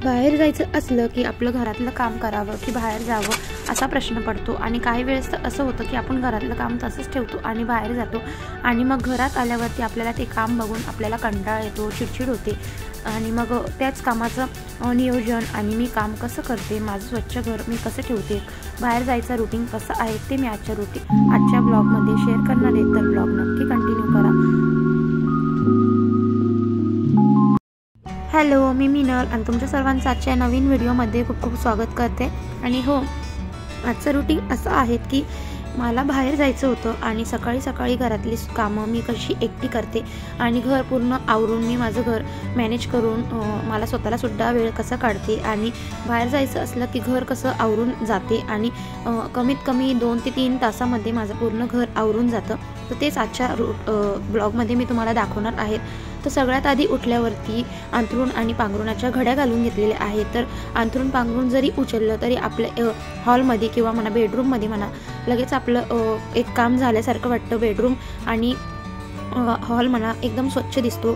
बाहेर जायचं असलं की आपलं घरातलं काम करावं की बाहेर जावं असा प्रश्न पडतो आणि काही वेळेस तर असं होतं की आपण घरातलं काम तसंच ठेवतो आणि बाहेर जातो आणि मग घरात आल्यावरती आपल्याला ते काम बघून आपल्याला कंटाळा येतो, चिडचिड होते आणि मग त्याच कामाचं नियोजन आणि मी काम कसं करते, माझं स्वच्छ घर मी कसं ठेवते, बाहेर जायचं रुटीन कसं आहे ते मी आजच्या ब्लॉगमध्ये शेअर करणार आहे. तर ब्लॉग नक्की कंटिन्यू करा. हॅलो, मी मिनल आणि तुमच्या सर्वांचं आजच्या नवीन व्हिडिओमध्ये खूप खूप स्वागत करते. आणि हो, आजचं रुटीन असं आहे की मला बाहेर जायचं होतं आणि सकाळी घरातली कामं मी कशी एकटी करते आणि घर पूर्ण आवरून मी माझं घर मॅनेज करून मला स्वतःला सुद्धा वेळ कसा काढते आणि बाहेर जायचं असलं की घर कसं आवरून जाते आणि कमीत कमी 2 ते 3 तासामध्ये माझं पूर्ण घर आवरून जातं. तर तेच आजच्या ब्लॉगमध्ये मी तुम्हाला दाखवणार आहेत. तर सगळ्यात आधी उठल्यावरती अंथरूण आणि पांघरुणाच्या घड्या घालून घेतलेल्या आहेत. तर अंथरूण पांघरुण जरी उचललं तरी आपल्या हॉलमध्ये किंवा म्हणा बेडरूममध्ये म्हणा लगेच आपलं एक काम झाल्यासारखं वाटतं. बेडरूम आणि हॉल म्हणा एकदम स्वच्छ दिसतो.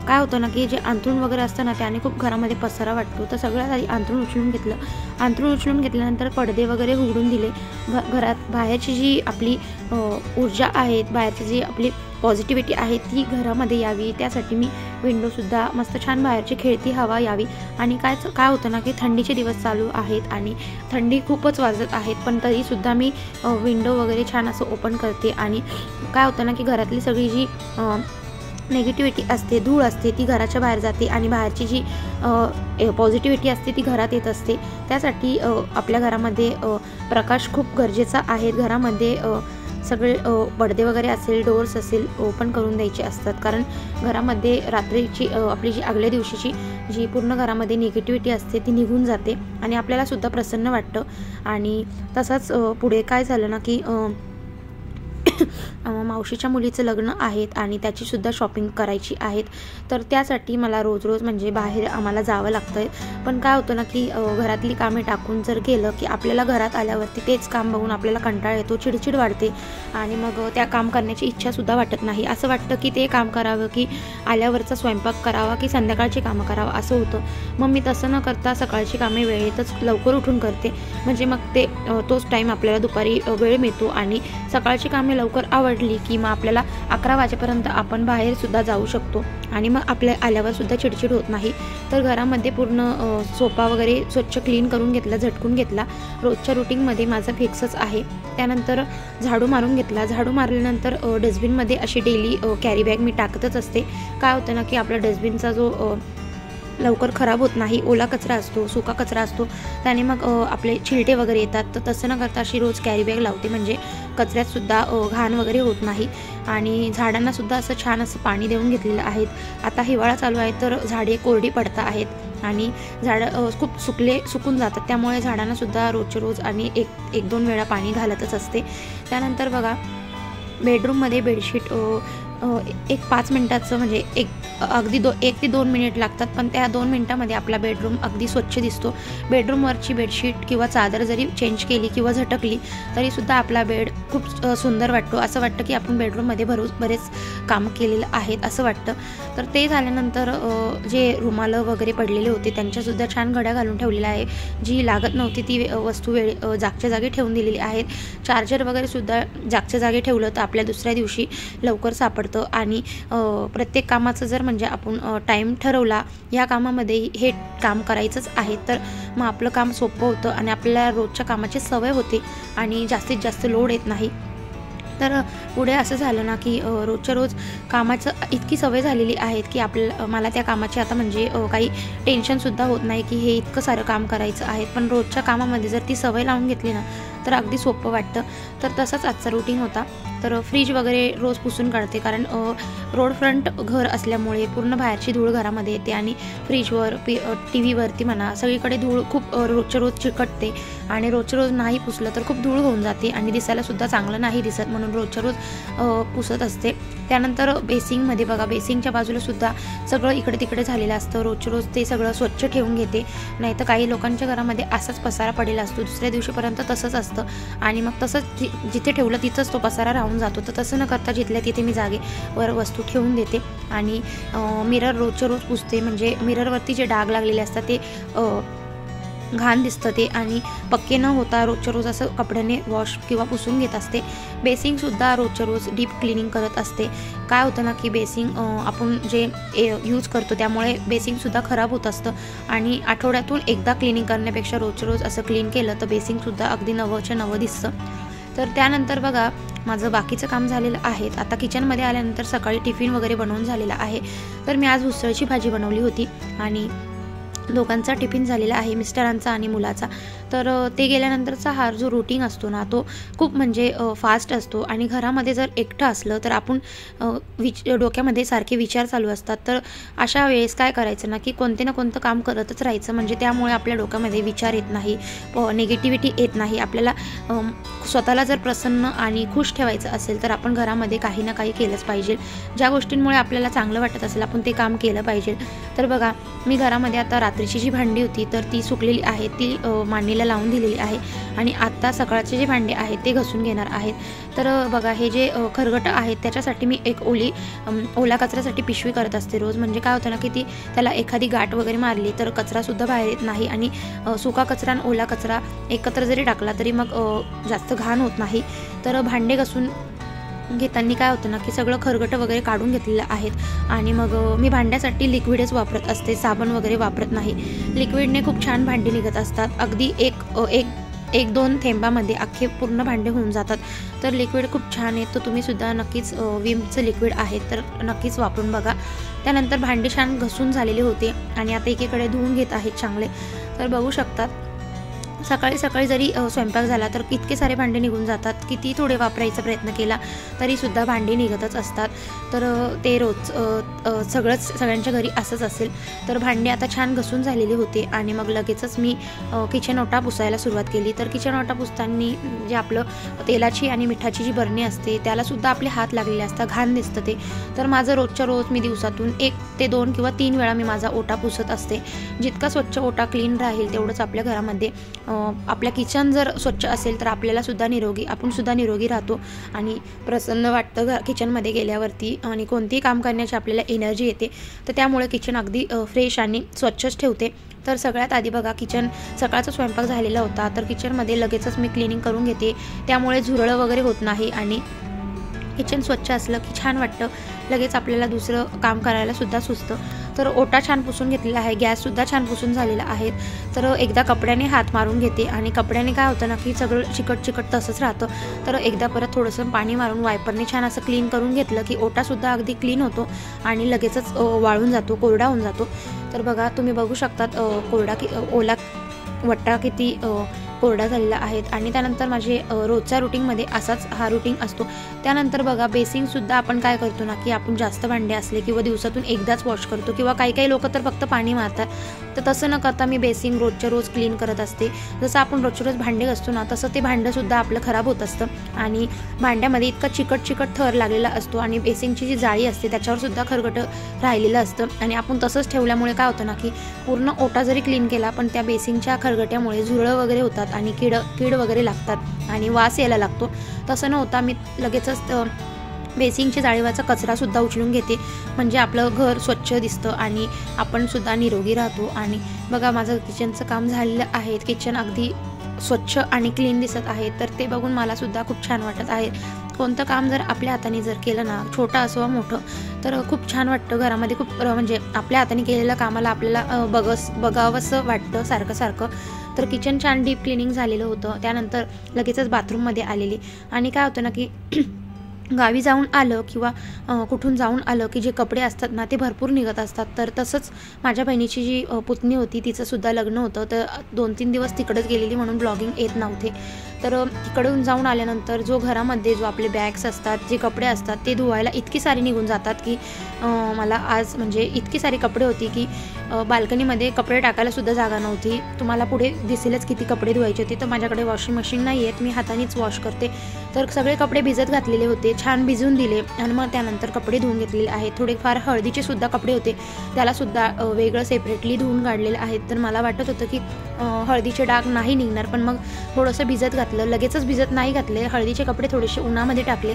काय होतं ना की जे अंथरूण वगैरे असतं ना त्याने खूप घरामध्ये पसारा वाटतो. तर सगळ्यात आधी अंथरूण उचलून घेतलं. अंथरूण उचलून घेतल्यानंतर पडदे वगैरे उघडून दिले. घरात बाहेरची जी आपली ऊर्जा आहे, बाहेरची जी आपली पॉझिटिव्हिटी आहे ती घरामध्ये यावी त्यासाठी मी विंडोसुद्धा मस्त छान बाहेरची खेळती हवा यावी. आणि काय होतं ना की थंडीचे दिवस चालू आहेत आणि थंडी खूपच वाजत आहेत, पण तरीसुद्धा मी विंडो वगैरे छान असं ओपन करते. आणि काय होतं ना की घरातली सगळी जी नेगेटिव्हिटी असते, धूळ असते ती घराच्या बाहेर जाते आणि बाहेरची जी पॉझिटिव्हिटी असते ती घरात येत असते. त्यासाठी आपल्या घरामध्ये प्रकाश खूप गरजेचा आहे. घरामध्ये सगळे पडदे वगैरे असेल, डोअर्स असेल ओपन करून द्यायचे असतात, कारण घरामध्ये रात्रीची आपली जी आगल्या दिवशीची जी पूर्ण घरामध्ये निगेटिव्हिटी असते ती निघून जाते आणि आपल्याला सुद्धा प्रसन्न वाटतं. आणि तसंच पुढे काय झालं ना की मावशीच्या मुलीचं लग्न आहेत आणि त्याचीसुद्धा शॉपिंग करायची आहेत. तर त्यासाठी मला रोज म्हणजे बाहेर आम्हाला जावं लागतं आहे. पण काय होतं ना की घरातली कामे टाकून जर गेलं की आपल्याला घरात आल्यावरती तेच काम बघून आपल्याला कंटाळा येतो, चिडचिड वाढते आणि मग त्या काम करण्याची इच्छासुद्धा वाटत नाही. असं वाटतं की ते काम करावं की आल्यावरचा स्वयंपाक करावा की संध्याकाळची कामं करावं असं होतं. मग मी तसं न करता सकाळची कामे वेळेतच लवकर उठून करते, म्हणजे मग तोच टाईम आपल्याला दुपारी वेळ मिळतो आणि सकाळची कामे लवकर आवडली की मग आपल्याला 11 वाजेपर्यंत आपण बाहेरसुद्धा जाऊ शकतो आणि मग आपल्या आल्यावर सुद्धा चिडचिड होत नाही. तर घरामध्ये पूर्ण सोफा वगैरे स्वच्छ क्लीन करून घेतला, झटकून घेतला. रोजच्या रुटीनमध्ये माझं फिक्सच आहे. त्यानंतर झाडू मारून घेतला. झाडू मारल्यानंतर डस्टबिनमध्ये अशी डेली कॅरी बॅग मी टाकतच असते. काय होतं ना की आपला डस्टबिनचा जो लवकर खराब होत नाही, ओला कचरा असतो, सुका कचरा असतो, त्याने मग आपले छिलटे वगैरे येतात. तर तसं न करता अशी रोज कॅरी बॅग लावते, म्हणजे कचऱ्यातसुद्धा घाण वगैरे होत नाही. आणि झाडांनासुद्धा असं छान असं पाणी देऊन घेतलेलं आहे. आता हिवाळा चालू आहे तर झाडे कोरडी पडता आहेत आणि झाडं खूप सुकून जातात, त्यामुळे झाडांनासुद्धा रोजच्या रोज आणि एक 2 वेळा पाणी घालतच असते. त्यानंतर बघा बेडरूममध्ये बेडशीट एक 5 मिनिटाचं म्हणजे अगदी 1 ते 2 मिनिट लागतात, पण त्या 2 मिनिटामध्ये आपला बेडरूम अगदी स्वच्छ दिसतो. बेडरूमवरची बेडशीट किंवा चादर जरी चेंज केली किंवा झटकली तरीसुद्धा आपला बेड खूप सुंदर वाटतो. असं वाटतं की आपण बेडरूममध्ये बरेच कामं केलेलं आहेत असं वाटतं. तर ते झाल्यानंतर जे रुमालं वगैरे पडलेले होते त्यांच्यासुद्धा छान घड्या घालून ठेवलेल्या आहे. जी लागत नव्हती ती वस्तू जागच्या जागी ठेवून दिलेली आहेत. चार्जर वगैरेसुद्धा जागच्या जागी ठेवलं तर आपल्या दुसऱ्या दिवशी लवकर सापडतं. आणि प्रत्येक कामाचं जर म्हणजे आपण टाईम ठरवला या कामामध्ये हे काम करायचंच आहे तर मग आपलं काम सोपं होतं आणि आपल्याला रोजच्या कामाची सवय होते आणि जास्तीत जास्त लोड येत नाही. तर पुढे असं झालं ना की रोजच्या रोज कामाचं इतकी सवय झालेली आहे की मला त्या कामाची आता म्हणजे काही टेन्शनसुद्धा होत नाही की हे इतकं सारं काम करायचं आहे. पण रोजच्या कामामध्ये जर ती सवय लावून घेतली ना तर अगदी सोपं वाटतं. तर तसाच आजचा रुटीन होता. तर फ्रीज वगैरे रोज पुसून काढते, कारण रोड फ्रंट घर असल्यामुळे पूर्ण बाहेरची धूळ घरामध्ये येते आणि फ्रीजवर टी व्हीवरती म्हणा सगळीकडे धूळ खूप रोजच्या रोज चिकटते आणि रोजच्या रोज नाही पुसलं तर खूप धूळ होऊन जाते आणि दिसायलासुद्धा चांगलं नाही दिसत, म्हणून रोजच्या रोज पुसत असते. त्यानंतर बेसिंगमध्ये बघा, बेसिंगच्या बाजूला सुद्धा सगळं इकडे तिकडे झालेलं असतं. रोजच्या रोज ते सगळं स्वच्छ ठेवून घेते, नाहीतर काही लोकांच्या घरामध्ये असाच पसारा पडलेला असतो, दुसऱ्या दिवशीपर्यंत तसंच असतं आणि मग तसंच जिथे ठेवलं तिथंच तो पसारा राहून जातो. तर तसं न करता जिथल्या तिथे मी जागेवर वस्तू ठेवून देते. आणि मिरर रोजच्या रोज पुसते, म्हणजे मिररवरती जे डाग लागलेले असतात ते घाण दिसतं ते, आणि पक्के न होता रोजच्या रोज असं कपड्याने वॉश किंवा पुसून घेत असते. बेसिंगसुद्धा रोजच्या रोज डीप क्लिनिंग करत असते. काय होतं ना की बेसिंग आपण जे यूज करतो त्यामुळे बेसिंगसुद्धा खराब होत असतं, आणि आठवड्यातून एकदा क्लिनिंग करण्यापेक्षा रोजच्या रोज असं क्लीन केलं तर बेसिंगसुद्धा अगदी नवंच्या नवं दिसतं. तर त्यानंतर बघा माझं बाकीचं काम झालेलं आहे. आता किचनमध्ये आल्यानंतर सकाळी टिफिन वगैरे बनवून झालेला आहे. तर मी आज उसळची भाजी बनवली होती, आणि दोघांचा टिफिन झालेला आहे, मिस्टरांचा आणि मुलाचा. तर ते गेल्यानंतरचा हा जो रुटीन असतो ना तो खूप म्हणजे फास्ट असतो, आणि घरामध्ये जर एकटं असलं तर आपण डोक्यामध्ये सारखे विचार चालू असतात. तर अशा वेळेस काय करायचं ना की कोणते ना कोणतं काम करतच राहायचं, म्हणजे त्यामुळे आपल्या डोक्यामध्ये विचार येत नाही, निगेटिव्हिटी येत नाही. आपल्याला स्वतःला जर प्रसन्न आणि खुश ठेवायचं असेल तर आपण घरामध्ये काही ना काही केलंच पाहिजे. ज्या गोष्टींमुळे आपल्याला चांगलं वाटत असेल आपण ते काम केलं पाहिजे. तर बघा मी घरामध्ये आता रात्रीची जी भांडी होती तर ती सुकलेली आहे, ती मांडणीला लावून दिलेली आहे, आणि आत्ता सकाळचे जे भांडे आहेत ते घसून घेणार आहेत. तर बघा हे जे खरगटं आहेत त्याच्यासाठी मी एक ओला कचऱ्यासाठी पिशवी करत असते रोज. म्हणजे काय होतं ना की त्याला एखादी गाठ वगैरे मारली तर कचरासुद्धा बाहेर येत नाही, आणि सुका कचरा आणि ओला कचरा एकत्र जरी टाकला तरी मग जास्त घाण होत नाही. तर भांडे घसून घेताना काय होतं ना की सगळं खरगटं वगैरे काढून घेतलेलं आहेत, आणि मग मी भांड्यासाठी लिक्विडच वापरत असते, साबण वगैरे वापरत नाही. लिक्विडने खूप छान भांडी निघत असतात, अगदी एक दोन थेंबामध्ये अख्खे पूर्ण भांडे होऊन जातात. तर लिक्विड खूप छान आहे, तर तुम्हीसुद्धा नक्कीच विमचं लिक्विड आहे तर नक्कीच वापरून बघा. त्यानंतर भांडे छान घसून झालेले होते, आणि आता एकीकडे धुवून घेत आहेत चांगले. तर बघू शकतात सकाळी सकाळी जरी स्वयंपाक झाला तर इतके सारे भांडे निघून जातात, किती थोडे वापरायचा प्रयत्न केला तरीसुद्धा भांडी निघतच असतात. तर ते रोज सगळ्यांच्या घरी असंच असेल. तर भांडी आता छान घसून झालेली होते, आणि मग लगेचच मी किचन ओटा पुसायला सुरुवात केली. तर किचन ओटा पुसताना जे आपलं तेलाची आणि मिठाची जी बरणी असते त्यालासुद्धा आपले हात लागलेले असतात, घाण दिसतं ते. तर माझं रोजच्या रोज मी दिवसातून 1 ते 2 किंवा 3 वेळा मी माझा ओटा पुसत असते. जितका स्वच्छ ओटा क्लीन राहील तेवढंच आपल्या घरामध्ये आपल्या किचन जर स्वच्छ असेल तर आपण सुद्धा निरोगी राहतो, आणि प्रसन्न वाटतं किचनमध्ये गेल्यावरती, आणि कोणतेही काम करण्याची आपल्याला एनर्जी येते. तर त्यामुळे किचन अगदी फ्रेश आणि स्वच्छच ठेवते. तर सगळ्यात आधी बघा सकाळचा स्वयंपाक झालेला होता, तर किचनमध्ये लगेचच मी क्लिनिंग करून घेते, त्यामुळे झुरळं वगैरे होत नाही, आणि किचन स्वच्छ असलं की छान वाटतं, लगेच आपल्याला दुसरं काम करायला सुद्धा सुचतं. तर ओटा छान पुसून घेतलेला आहे, गॅससुद्धा छान पुसून झालेला आहे. तर एकदा कपड्याने हात मारून घेते, आणि कपड्याने काय होतं ना की सगळं चिकट तसंच राहतं. तर एकदा परत थोडंसं पाणी मारून वायपरने छान असं क्लीन करून घेतलं की ओटासुद्धा अगदी क्लीन होतो, आणि लगेचच वाळून जातो, कोरडा होऊन जातो. तर बघा तुम्ही बघू शकतात ओला वट्टा किती कोरडा झालेला आहेत. आणि त्यानंतर माझे रोजच्या रुटीनमध्ये असाच हा रुटीन असतो. त्यानंतर बघा बेसिंगसुद्धा आपण काय करतो ना की आपण जास्त भांडे असले किंवा दिवसातून एकदाच वॉश करतो, किंवा काही लोक तर फक्त पाणी मारतात. तर तसं न करता मी बेसिंग रोजच्या रोज क्लीन करत असते. जसं आपण रोजच्या रोज भांडे घासतो ना तसं ते भांडंसुद्धा आपलं खराब होत असतं, आणि भांड्यामध्ये इतका चिकट थर लागलेला असतो, आणि बेसिंगची जी जाळी असते त्याच्यावर सुद्धा खरगटं राहिलेलं असतं. आणि आपण तसंच ठेवल्यामुळे काय होतं ना की पूर्ण ओटा जरी क्लीन केला पण त्या बेसिंगच्या खरगट्यामुळे झुरळं वगैरे होतात, आणि कीड वगैरे लागतात, आणि वास यायला लागतो. तसं न होता मी लगेचच बेसिंगच्या जाळीवरचा कचरासुद्धा उचलून घेते, म्हणजे आपलं घर स्वच्छ दिसतं आणि आपण सुद्धा निरोगी राहतो. आणि बघा माझं किचनचं काम झालेलं आहे, किचन अगदी स्वच्छ आणि क्लीन दिसत आहे. तर ते बघून मला सुद्धा खूप छान वाटत आहे. कोणतं काम जर आपल्या हाताने जर केलं ना, छोटं असो वा मोठं, तर खूप छान वाटतं. घरामध्ये खूप म्हणजे आपल्या हाताने केलेल्या कामाला आपल्याला बघावंसं वाटतं सारखं. तर किचन छान डीप क्लिनिंग झालेलं होतं. त्यानंतर लगेचच बाथरूममध्ये आलेली, आणि काय होतं ना की गावी जाऊन आलं किंवा कुठून जाऊन आलं की जे कपडे असतात ना ते भरपूर निघत असतात. तर तसंच माझ्या बहिणीची जी पुतणी होती तिचंसुद्धा लग्न होतं, तर 2-3 दिवस तिकडेच गेलेली म्हणून ब्लॉगिंग येत नव्हते. तर तिकडून जाऊन आल्यानंतर घरामध्ये आपले बॅग्स असतात, जे कपडे असतात ते धुवायला इतकी सारी निघून जातात की मला आज म्हणजे इतकी सारी कपडे होती की बाल्कनीमध्ये कपडे टाकायला सुद्धा जागा नव्हती. तुम्हाला पुढे दिसेलच किती कपडे धुवायचे होते. तर माझ्याकडे वॉशिंग मशीन नाही आहेत, मी हातानेच वॉश करते. तर सगळे कपडे भिजत घातलेले होते, छान भिजून दिले, आणि मग त्यानंतर कपडे धुवून घेतलेले आहेत. थोडेफार हळदीचे सुद्धा कपडे होते, त्यालासुद्धा वेगळं सेपरेटली धुवून काढलेले आहेत. तर मला वाटत होतं की हळदीचे डाग नाही निघणार, पण मग थोडंसं भिजत घातलं, लगेचच भिजत नाही घातले. हळदीचे कपडे थोडेसे उन्हामध्ये टाकले,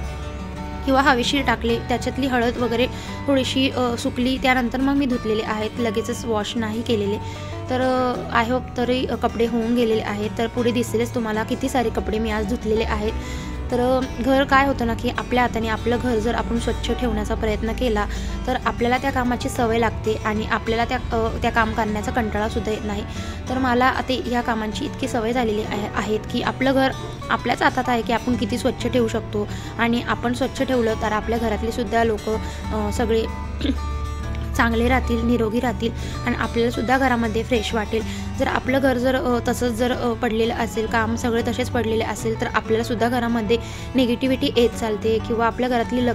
किंवा हवेशीर टाकले, त्याच्यातली हळद वगैरे थोडीशी सुकली, त्यानंतर मग मी धुतलेले आहेत, लगेचच वॉश नाही केलेले. तर आय होप तरी कपडे होऊन गेलेले आहेत. तर पुढे दिसेलच तुम्हाला किती सारे कपडे मी आज धुतलेले आहेत. तर घर काय होतं ना की आपल्या हाताने आपलं घर जर आपण स्वच्छ ठेवण्याचा प्रयत्न केला तर आपल्याला त्या कामाची सवय लागते आणि आपल्याला त्या काम करण्याचा कंटाळासुद्धा येत नाही. तर मला आता ह्या कामांची इतकी सवय झालेली आहेत की आपलं घर आपल्याच हातात आहे की आपण किती स्वच्छ ठेवू शकतो. आणि आपण स्वच्छ ठेवलं तर आपल्या घरातले सुद्धा लोक सगळे चांगले राहतील, निरोगी राहतील आणि आपल्यालासुद्धा घरामध्ये फ्रेश वाटेल. जर आपलं घर जर तसंच जर पडलेलं असेल, काम सगळे तसेच पडलेले असेल तर आपल्यालासुद्धा घरामध्ये निगेटिव्हिटी येत चालते किंवा आपल्या घरातली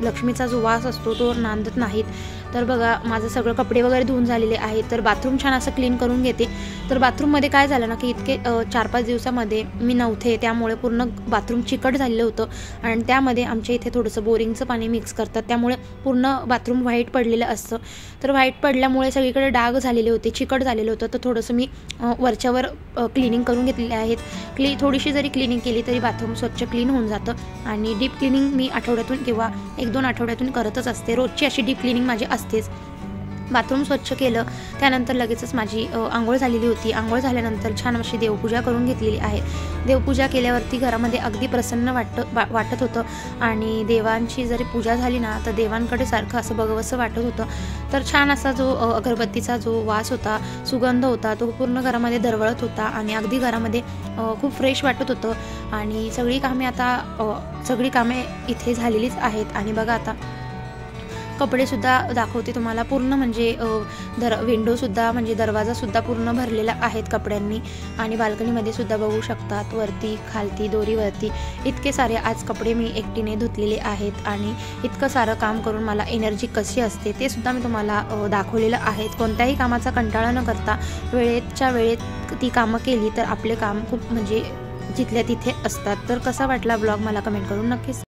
लक्ष्मीचा जो वास असतो तो नांदत नाहीत. तर बघा माझं सगळं कपडे वगैरे धुवून झालेले आहेत. तर बाथरूम छान असं क्लीन करून घेते. तर बाथरूममध्ये काय झालं ना की इतके 4-5 दिवसामध्ये मी नव्हते, त्यामुळे पूर्ण बाथरूम चिकट झालेलं होतं आणि त्यामध्ये आमच्या इथे थोडंसं बोरिंगचं पाणी मिक्स करतात, त्यामुळे पूर्ण बाथरूम व्हाईट पडलेलं असतं. तर व्हाईट पडल्यामुळे सगळीकडे डाग झालेले होते, चिकट झालेलं होतं. तर थोडंसं मी वरच्यावर क्लिनिंग करून घेतलेले आहेत. थोडीशी जरी क्लिनिंग केली तरी बाथरूम स्वच्छ क्लीन होऊन जातं. आणि डीप क्लिनिंग मी आठवड्यातून किंवा 1-2 आठवड्यातून करतच असते. रोजची अशी डीप क्लिनिंग माझी असतेच. बाथरूम स्वच्छ केलं, त्यानंतर लगेचच माझी आंघोळ झालेली होती. आंघोळ झाल्यानंतर छान अशी देवपूजा करून घेतलेली आहे. देवपूजा केल्यावरती घरामध्ये अगदी प्रसन्न वाटत होतं आणि देवांची जरी पूजा झाली ना तर देवांकडे सारखं असं बघवंसं वाटत होतं. तर छान असा जो अगरबत्तीचा जो वास होता, सुगंध होता, तो पूर्ण घरामध्ये दरवळत होता आणि अगदी घरामध्ये खूप फ्रेश वाटत होतं. आणि सगळी कामे इथे झालेलीच आहेत. आणि बघा आता कपडेसुद्धा दाखवते तुम्हाला. पूर्ण म्हणजे विंडोसुद्धा म्हणजे दरवाजासुद्धा पूर्ण भरलेला आहेत कपड्यांनी. आणि बाल्कनीमध्ये सुद्धा बघू शकतात, वरती खालती दोरीवरती इतके सारे आज कपडे मी एकटीने धुतलेले आहेत. आणि इतकं सारं काम करून मला एनर्जी कशी असते ते सुद्धा मी तुम्हाला दाखवलेलं आहे. कोणत्याही कामाचा कंटाळा न करता वेळेच्या वेळेत ती कामं केली तर आपले काम खूप म्हणजे जिथल्या तिथे असतात. तर कसा वाटला ब्लॉग मला कमेंट करून नक्कीच